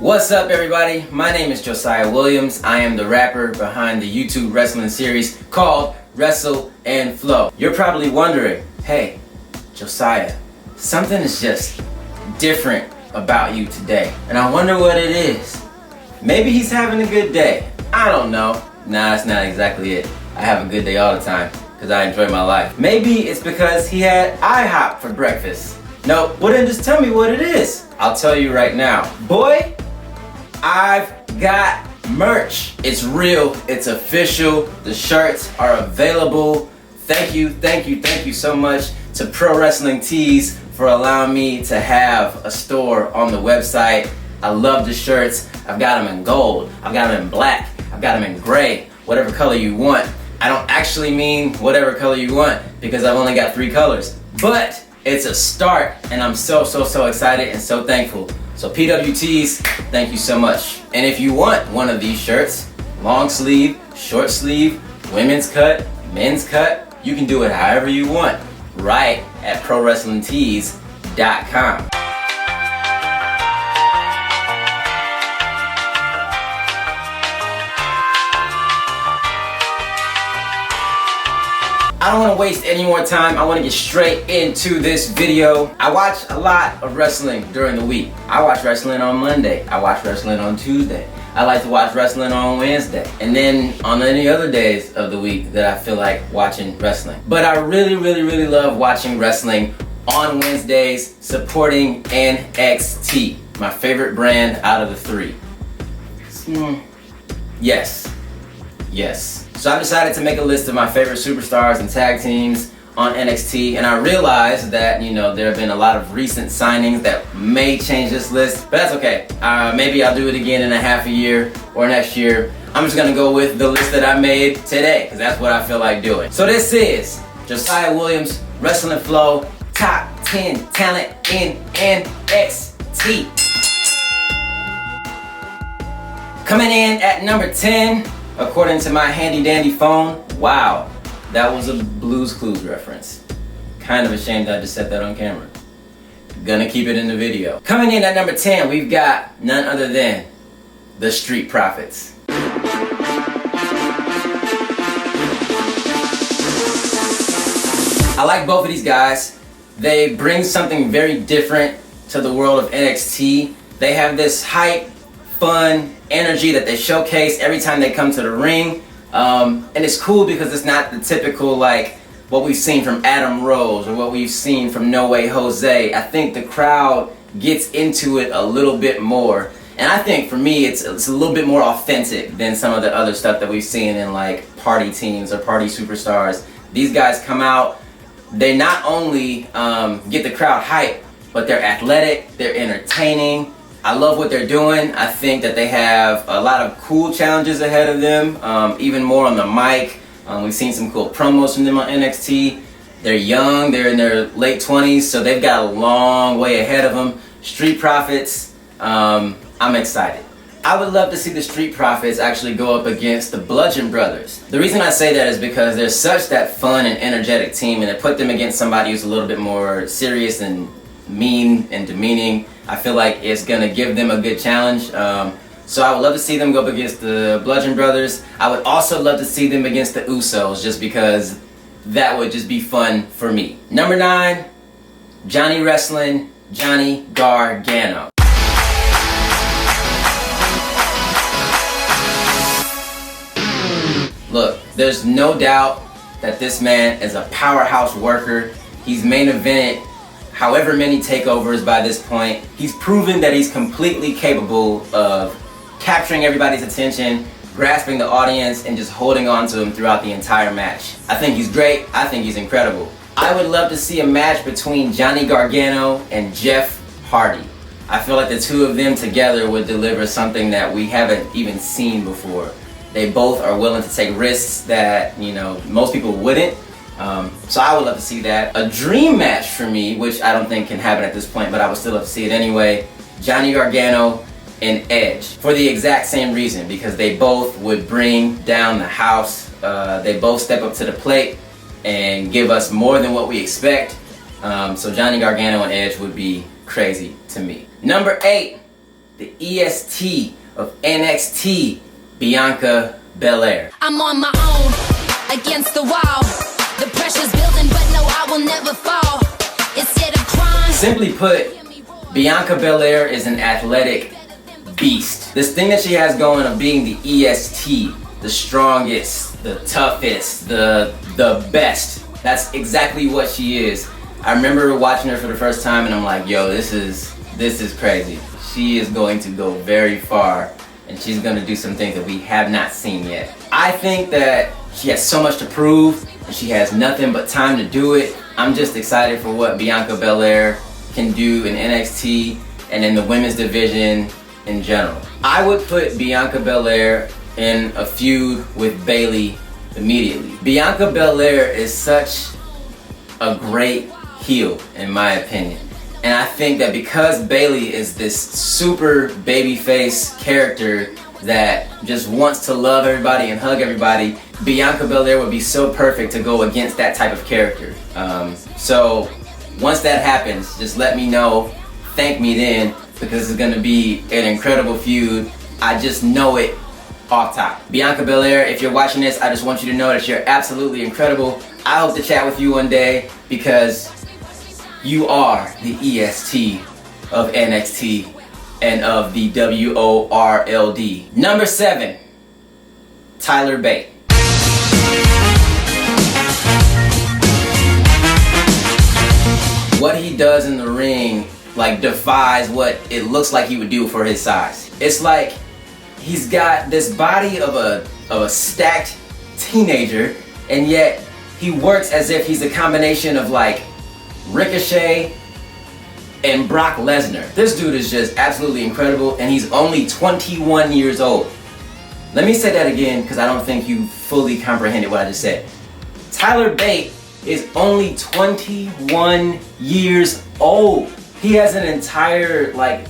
What's up, everybody? My name is Josiah Williams. I am the rapper behind the YouTube wrestling series called Wrestle and Flow. You're probably wondering, hey, Josiah, something is just different about you today. And I wonder what it is. Maybe he's having a good day. I don't know. Nah, that's not exactly it. I have a good day all the time because I enjoy my life. Maybe it's because he had IHOP for breakfast. No, well then just tell me what it is. I'll tell you right now. Boy, I've got merch. It's real, it's official. The shirts are available. Thank you so much to Pro Wrestling Tees for allowing me to have a store on the website. I love the shirts. I've got them in gold, I've got them in black, I've got them in gray, whatever color you want. I don't actually mean whatever color you want because I've only got 3 colors. But it's a start and I'm so excited and so thankful. So PWTs, thank you so much. And if you want one of these shirts, long sleeve, short sleeve, women's cut, men's cut, you can do it however you want right at ProWrestlingTees.com. I don't want to waste any more time. I want to get straight into this video. I watch a lot of wrestling during the week. I watch wrestling on Monday. I watch wrestling on Tuesday. I like to watch wrestling on Wednesday. And then on any other days of the week that I feel like watching wrestling. But I really love watching wrestling on Wednesdays, supporting NXT, my favorite brand out of the 3. Yes. So I decided to make a list of my favorite superstars and tag teams on NXT, and I realized that, there have been a lot of recent signings that may change this list, but that's okay. Maybe I'll do it again in a half a year or next year. I'm just gonna go with the list that I made today, because that's what I feel like doing. So this is Josiah Williams, Wrestle and Flow, Top 10 Talent in NXT. Coming in at number 10, according to my handy dandy phone. Wow, that was a Blue's Clues reference. Kind of ashamed I just said that on camera. Gonna keep it in the video. Coming in at number 10, we've got none other than the Street Profits. I like both of these guys. They bring something very different to the world of NXT. They have this hype, fun energy that they showcase every time they come to the ring, and it's cool because it's not the typical like what we've seen from Adam Rose or what we've seen from No Way Jose. I think the crowd gets into it a little bit more, and I think for me it's a little bit more authentic than some of the other stuff that we've seen in like party teams or party superstars. These guys come out, they not only get the crowd hyped, but they're athletic, they're entertaining. I love what they're doing. I think that they have a lot of cool challenges ahead of them, even more on the mic. We've seen some cool promos from them on NXT. They're young, they're in their late 20s, so they've got a long way ahead of them. Street Profits, I'm excited. I would love to see the Street Profits actually go up against the Bludgeon Brothers. The reason I say that is because they're such that fun and energetic team, and to put them against somebody who's a little bit more serious and mean and demeaning, I feel like it's gonna give them a good challenge. So I would love to see them go up against the Bludgeon Brothers. I would also love to see them against the Usos, just because that would just be fun for me. Number 9, Johnny Wrestling, Johnny Gargano. Look, there's no doubt that this man is a powerhouse worker. He's main evented however many takeovers by this point. He's proven that he's completely capable of capturing everybody's attention, grasping the audience, and just holding on to them throughout the entire match. I think he's great. I think he's incredible. I would love to see a match between Johnny Gargano and Jeff Hardy. I feel like the two of them together would deliver something that we haven't even seen before. They both are willing to take risks that, most people wouldn't. So I would love to see that. A dream match for me, which I don't think can happen at this point, but I would still love to see it anyway. Johnny Gargano and Edge, for the exact same reason, because they both would bring down the house. They both step up to the plate and give us more than what we expect. So Johnny Gargano and Edge would be crazy to me. Number 8, the EST of NXT, Bianca Belair. I'm on my own, against the wall. The pressure's building, but no, I will never fall. Instead of crying. Simply put, Bianca Belair is an athletic beast. This thing that she has going of being the EST, the strongest, the toughest, the best. That's exactly what she is. I remember watching her for the first time and I'm like, yo, this is crazy. She is going to go very far and she's going to do some things that we have not seen yet. I think that she has so much to prove and she has nothing but time to do it. I'm just excited for what Bianca Belair can do in NXT and in the women's division in general. I would put Bianca Belair in a feud with Bayley immediately. Bianca Belair is such a great heel in my opinion. And I think that because Bayley is this super babyface character that just wants to love everybody and hug everybody, Bianca Belair would be so perfect to go against that type of character. So once that happens, just let me know, thank me then, because it's gonna be an incredible feud. I just know it off top. Bianca Belair, if you're watching this, I just want you to know that you're absolutely incredible. I hope to chat with you one day because you are the EST of NXT and of the WORLD. Number 7, Tyler Bate. What he does in the ring like defies what it looks like he would do for his size. It's like he's got this body of a stacked teenager, and yet he works as if he's a combination of like Ricochet and Brock Lesnar. This dude is just absolutely incredible, and he's only 21 years old. Let me say that again because I don't think you fully comprehended what I just said. Tyler Bate is only 21 years old. He has an entire like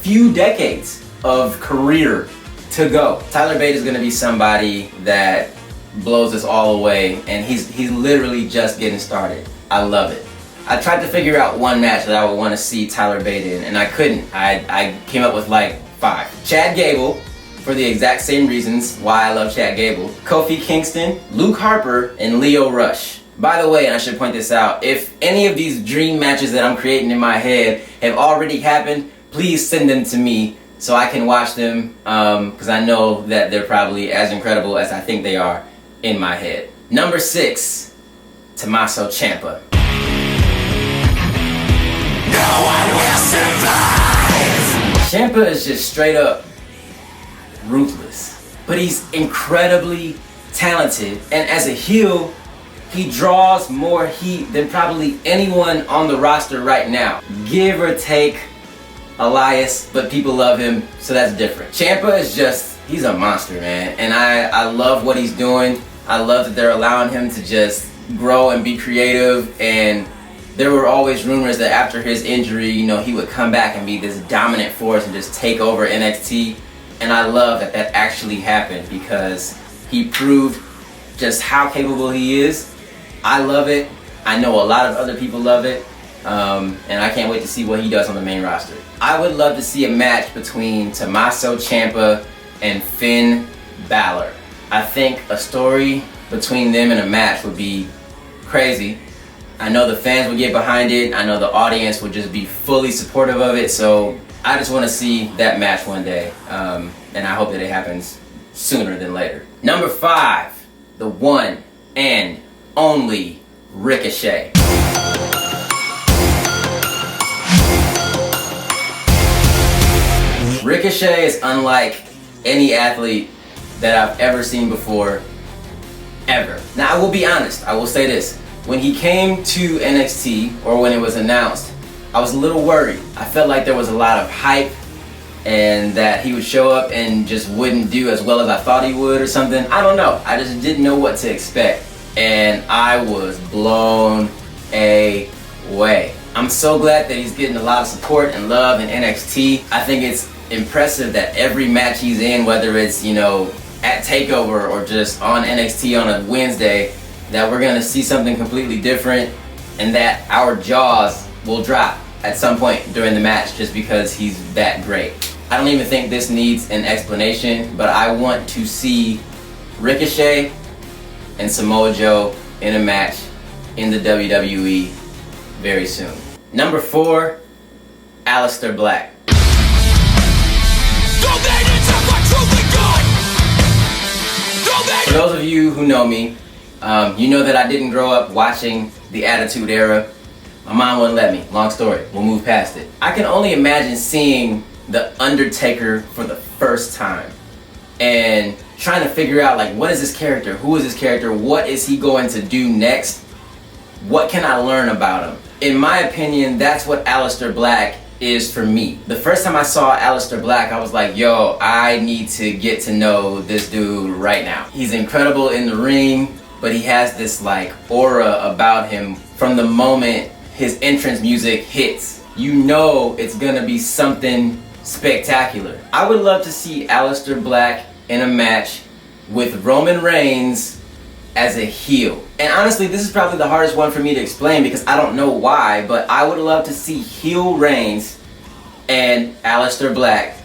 few decades of career to go. Tyler Bate is gonna be somebody that blows us all away, and he's literally just getting started. I love it. I tried to figure out one match that I would want to see Tyler Bate in, and I couldn't. I came up with like 5. Chad Gable, for the exact same reasons why I love Chad Gable. Kofi Kingston, Luke Harper, and Lio Rush. By the way, and I should point this out, if any of these dream matches that I'm creating in my head have already happened, please send them to me so I can watch them, because I know that they're probably as incredible as I think they are in my head. Number 6, Tommaso Ciampa. No one will survive! Ciampa is just straight up ruthless, but he's incredibly talented, and as a heel, he draws more heat than probably anyone on the roster right now. Give or take Elias, but people love him, so that's different. Ciampa is just, he's a monster, man, and I love what he's doing. I love that they're allowing him to just grow and be creative, and there were always rumors that after his injury, you know, he would come back and be this dominant force and just take over NXT, and I love that that actually happened because he proved just how capable he is. I love it. I know a lot of other people love it, and I can't wait to see what he does on the main roster. I would love to see a match between Tommaso Ciampa and Finn Balor. I think a story between them in a match would be crazy. I know the fans would get behind it. I know the audience would just be fully supportive of it. So I just want to see that match one day, and I hope that it happens sooner than later. Number 5, the one and only Ricochet. Ricochet is unlike any athlete that I've ever seen before, ever. Now I will be honest, I will say this. When he came to NXT, or when it was announced, I was a little worried. I felt like there was a lot of hype and that he would show up and just wouldn't do as well as I thought he would or something. I don't know. I just didn't know what to expect. And I was blown away. I'm so glad that he's getting a lot of support and love in NXT. I think it's impressive that every match he's in, whether it's, you know, at TakeOver or just on NXT on a Wednesday, that we're gonna see something completely different and that our jaws will drop at some point during the match just because he's that great. I don't even think this needs an explanation, but I want to see Ricochet and Samoa Joe in a match in the WWE very soon. Number 4, Aleister Black. For those of you who know me, you know that I didn't grow up watching the Attitude Era. My mom wouldn't let me. Long story. We'll move past it. I can only imagine seeing The Undertaker for the first time and trying to figure out, like, what is this character? Who is this character? What is he going to do next? What can I learn about him? In my opinion, that's what Aleister Black is for me. The first time I saw Aleister Black, I was like, yo, I need to get to know this dude right now. He's incredible in the ring, but he has this like aura about him from the moment his entrance music hits. You know it's gonna be something spectacular. I would love to see Aleister Black in a match with Roman Reigns as a heel. And honestly, this is probably the hardest one for me to explain because I don't know why, but I would love to see heel Reigns and Aleister Black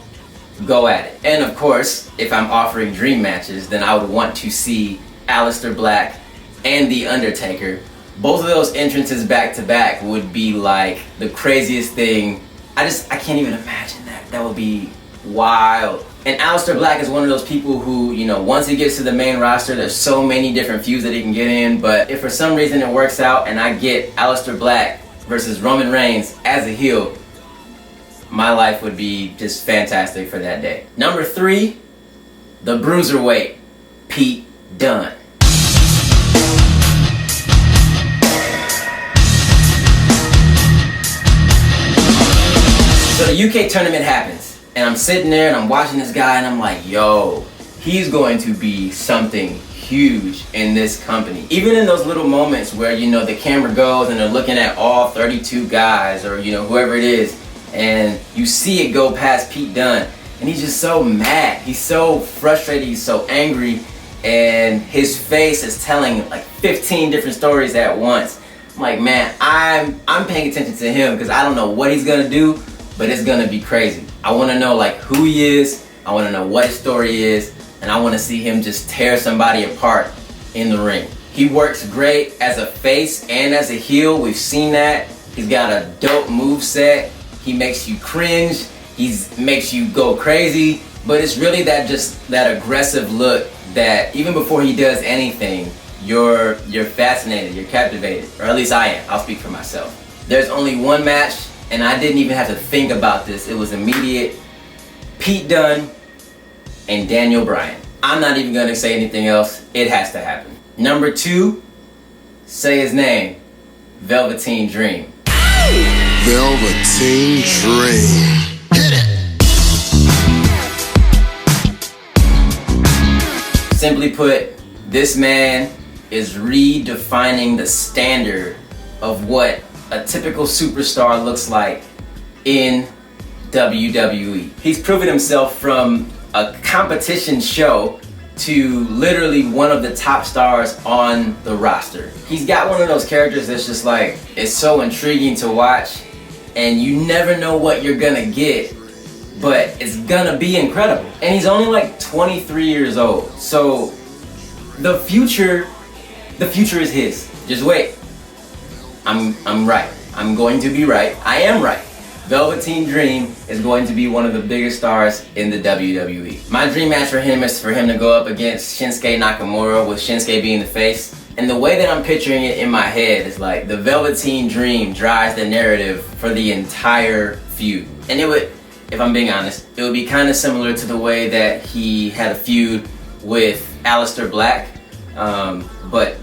go at it. And of course, if I'm offering dream matches, then I would want to see Aleister Black and The Undertaker. Both of those entrances back to back would be like the craziest thing. I can't even imagine that. That would be wild. And Aleister Black is one of those people who, you know, once he gets to the main roster, there's so many different feuds that he can get in. But if for some reason it works out and I get Aleister Black versus Roman Reigns as a heel, my life would be just fantastic for that day. Number 3, the Bruiserweight, Pete Dunne. So the UK tournament happens. And I'm sitting there and I'm watching this guy and I'm like, yo, he's going to be something huge in this company. Even in those little moments where, you know, the camera goes and they're looking at all 32 guys or, you know, whoever it is, and you see it go past Pete Dunne and he's just so mad. He's so frustrated, he's so angry, and his face is telling like 15 different stories at once. I'm like, man, I'm paying attention to him because I don't know what he's gonna do, but it's gonna be crazy. I want to know like who he is, I want to know what his story is, and I want to see him just tear somebody apart in the ring. He works great as a face and as a heel. We've seen that. He's got a dope moveset. He makes you cringe. He makes you go crazy. But it's really that aggressive look that even before he does anything, you're fascinated, you're captivated, or at least I am. I'll speak for myself. There's only one match, and I didn't even have to think about this. It was immediate. Pete Dunne and Daniel Bryan. I'm not even gonna say anything else. It has to happen. Number 2, say his name, Velveteen Dream. Velveteen Dream. Hit it. Simply put, this man is redefining the standard of what a typical superstar looks like in WWE. He's proven himself from a competition show to literally one of the top stars on the roster. He's got one of those characters that's just like, it's so intriguing to watch and you never know what you're gonna get, but it's gonna be incredible. And he's only like 23 years old. So the future is his. Just wait. I'm right. I'm going to be right. I am right. Velveteen Dream is going to be one of the biggest stars in the WWE. My dream match for him is for him to go up against Shinsuke Nakamura, with Shinsuke being the face. And the way that I'm picturing it in my head is like the Velveteen Dream drives the narrative for the entire feud. And it would, if I'm being honest, it would be kind of similar to the way that he had a feud with Aleister Black. But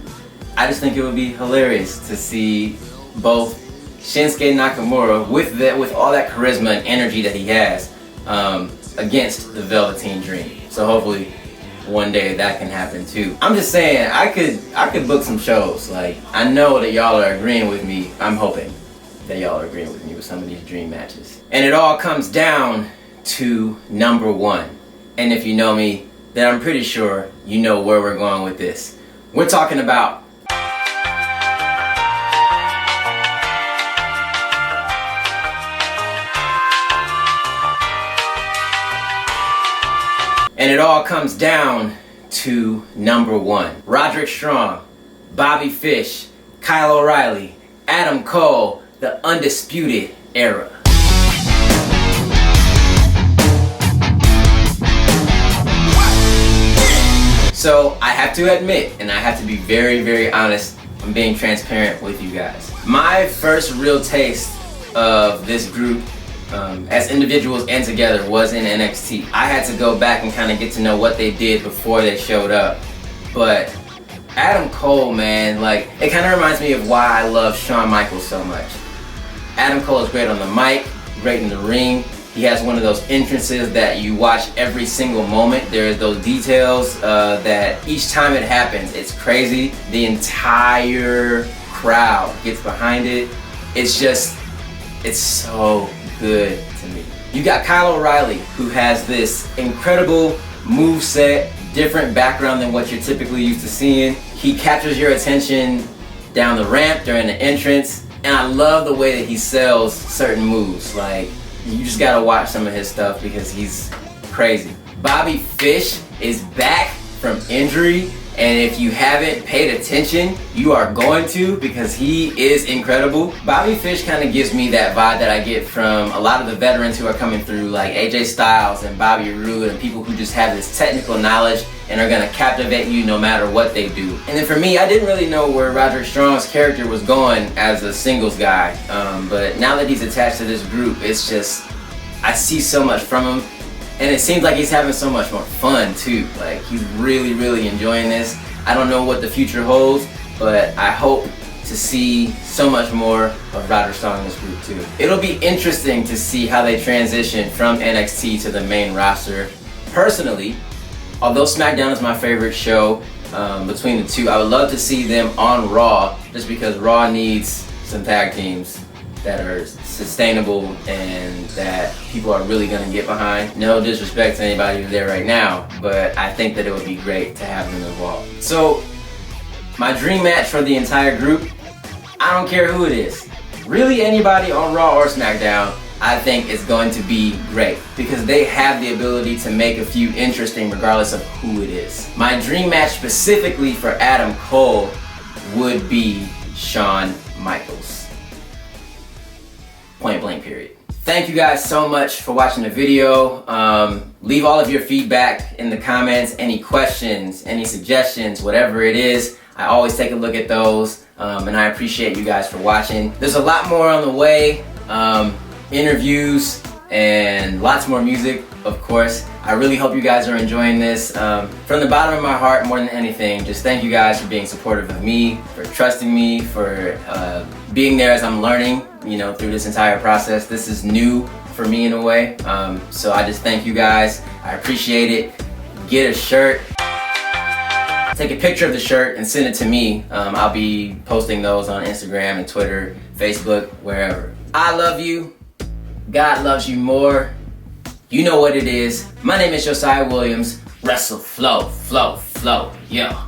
I just think it would be hilarious to see both Shinsuke Nakamura with all that charisma and energy that he has against the Velveteen Dream. So hopefully one day that can happen too. I'm just saying, I could book some shows. Like, I know that y'all are agreeing with me. I'm hoping that y'all are agreeing with me with some of these dream matches. And it all comes down to number 1. And if you know me, then I'm pretty sure you know where we're going with this. We're talking about And it all comes down to number one. Roderick Strong, Bobby Fish, Kyle O'Reilly, Adam Cole, the Undisputed Era. So I have to admit, and I have to be very, very honest, I'm being transparent with you guys. My first real taste of this group as individuals and together was in NXT. I had to go back and kind of get to know what they did before they showed up. But Adam Cole, man, like, it kind of reminds me of why I love Shawn Michaels so much. Adam Cole is great on the mic, great in the ring. He has one of those entrances that you watch every single moment. There's those details that each time it happens, it's crazy. The entire crowd gets behind it. It's so good to me. You got Kyle O'Reilly, who has this incredible moveset, different background than what you're typically used to seeing. He captures your attention down the ramp during the entrance, and I love the way that he sells certain moves. Like, you just gotta watch some of his stuff because he's crazy. Bobby Fish is back from injury, and if you haven't paid attention, you are going to, because he is incredible. Bobby Fish kind of gives me that vibe that I get from a lot of the veterans who are coming through, like AJ Styles and Bobby Roode, and people who just have this technical knowledge and are gonna captivate you no matter what they do. And then for me, I didn't really know where Roderick Strong's character was going as a singles guy, but now that he's attached to this group, it's just, I see so much from him. And it seems like he's having so much more fun too. Like, he's really, really enjoying this. I don't know what the future holds, but I hope to see so much more of Roderick Strong in this group too. It'll be interesting to see how they transition from NXT to the main roster. Personally, although SmackDown is my favorite show between the two, I would love to see them on Raw, just because Raw needs some tag teams that are sustainable and that people are really gonna get behind. No disrespect to anybody who's there right now, but I think that it would be great to have them involved. So, my dream match for the entire group, I don't care who it is. Really, anybody on Raw or SmackDown, I think is going to be great, because they have the ability to make a feud interesting regardless of who it is. My dream match specifically for Adam Cole would be Shawn Michaels. Point blank, period. Thank you guys so much for watching the video. Leave all of your feedback in the comments, any questions, any suggestions, whatever it is. I always take a look at those, and I appreciate you guys for watching. There's a lot more on the way, interviews, and lots more music, of course. I really hope you guys are enjoying this. From the bottom of my heart, more than anything, just thank you guys for being supportive of me, for trusting me, for being there as I'm learning, you know, through this entire process. This is new for me in a way. So I just thank you guys. I appreciate it. Get a shirt. Take a picture of the shirt and send it to me. I'll be posting those on Instagram and Twitter, Facebook, wherever. I love you. God loves you more. You know what it is. My name is Josiah Williams. Wrestle, flow, flow, flow. Yeah.